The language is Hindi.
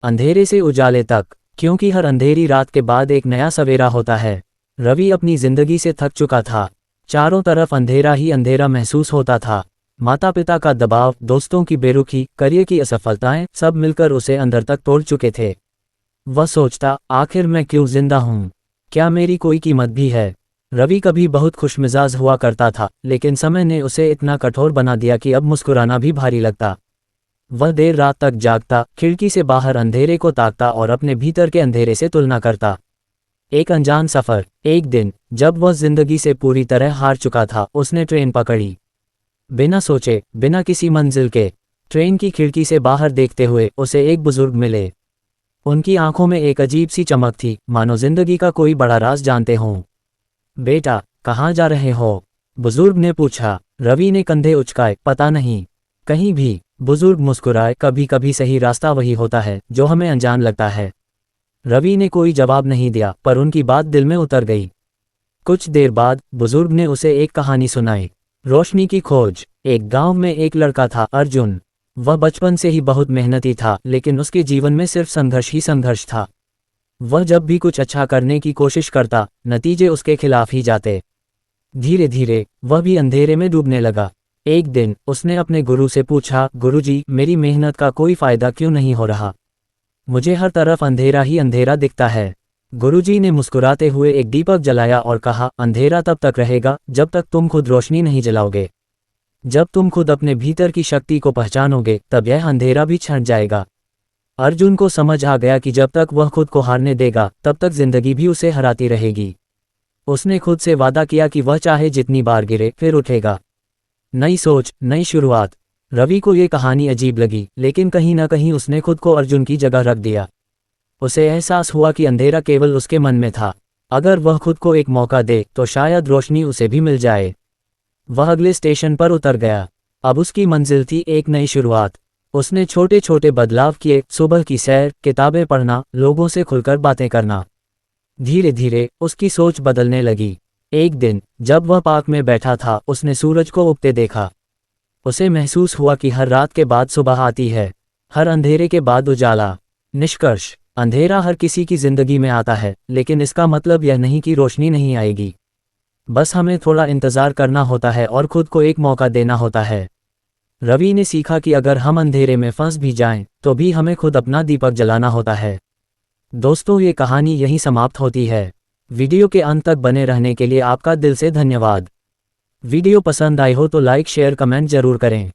अंधेरे से उजाले तक, क्योंकि हर अंधेरी रात के बाद एक नया सवेरा होता है। रवि अपनी जिंदगी से थक चुका था। चारों तरफ अंधेरा ही अंधेरा महसूस होता था। माता पिता का दबाव, दोस्तों की बेरुखी, करियर की असफलताएं, सब मिलकर उसे अंदर तक तोड़ चुके थे। वह सोचता, आखिर मैं क्यों जिंदा हूँ? क्या मेरी कोई कीमत भी है? रवि कभी बहुत खुशमिजाज हुआ करता था, लेकिन समय ने उसे इतना कठोर बना दिया कि अब मुस्कुराना भी भारी लगता। वह देर रात तक जागता, खिड़की से बाहर अंधेरे को ताकता और अपने भीतर के अंधेरे से तुलना करता। एक अनजान सफर। एक दिन, जब वह जिंदगी से पूरी तरह हार चुका था, उसने ट्रेन पकड़ी। बिना सोचे, बिना किसी मंजिल के, ट्रेन की खिड़की से बाहर देखते हुए उसे एक बुजुर्ग मिले। उनकी आंखों में एक अजीब सी चमक थी, मानो जिंदगी का कोई बड़ा राज जानते हों। बेटा, कहाँ जा रहे हो? बुजुर्ग ने पूछा। रवि ने कंधे उचकाए, पता नहीं, कहीं भी। बुजुर्ग मुस्कुराए, कभी कभी सही रास्ता वही होता है जो हमें अनजान लगता है। रवि ने कोई जवाब नहीं दिया, पर उनकी बात दिल में उतर गई। कुछ देर बाद बुजुर्ग ने उसे एक कहानी सुनाई। रोशनी की खोज। एक गांव में एक लड़का था, अर्जुन। वह बचपन से ही बहुत मेहनती था, लेकिन उसके जीवन में सिर्फ संघर्ष ही संघर्ष था। वह जब भी कुछ अच्छा करने की कोशिश करता, नतीजे उसके खिलाफ ही जाते। धीरे धीरे वह भी अंधेरे में डूबने लगा। एक दिन उसने अपने गुरु से पूछा, गुरुजी, मेरी मेहनत का कोई फायदा क्यों नहीं हो रहा? मुझे हर तरफ अंधेरा ही अंधेरा दिखता है। गुरुजी ने मुस्कुराते हुए एक दीपक जलाया और कहा, अंधेरा तब तक रहेगा जब तक तुम खुद रोशनी नहीं जलाओगे। जब तुम खुद अपने भीतर की शक्ति को पहचानोगे, तब यह अंधेरा भी छंट जाएगा। अर्जुन को समझ आ गया कि जब तक वह खुद को हारने देगा, तब तक जिंदगी भी उसे हराती रहेगी। उसने खुद से वादा किया कि वह चाहे जितनी बार गिरे, फिर उठेगा। नई सोच, नई शुरुआत। रवि को ये कहानी अजीब लगी, लेकिन कहीं ना कहीं उसने खुद को अर्जुन की जगह रख दिया। उसे एहसास हुआ कि अंधेरा केवल उसके मन में था। अगर वह खुद को एक मौका दे, तो शायद रोशनी उसे भी मिल जाए। वह अगले स्टेशन पर उतर गया। अब उसकी मंजिल थी एक नई शुरुआत। उसने छोटे छोटे बदलाव किए, सुबह की सैर, किताबें पढ़ना, लोगों से खुलकर बातें करना। धीरे धीरे उसकी सोच बदलने लगी। एक दिन जब वह पार्क में बैठा था, उसने सूरज को उगते देखा। उसे महसूस हुआ कि हर रात के बाद सुबह आती है, हर अंधेरे के बाद उजाला। निष्कर्ष, अंधेरा हर किसी की जिंदगी में आता है, लेकिन इसका मतलब यह नहीं कि रोशनी नहीं आएगी। बस हमें थोड़ा इंतजार करना होता है और खुद को एक मौका देना होता है। रवि ने सीखा कि अगर हम अंधेरे में फंस भी जाएं, तो भी हमें खुद अपना दीपक जलाना होता है। दोस्तों, ये कहानी यहीं समाप्त होती है। वीडियो के अंत तक बने रहने के लिए आपका दिल से धन्यवाद। वीडियो पसंद आई हो तो लाइक, शेयर, कमेंट जरूर करें।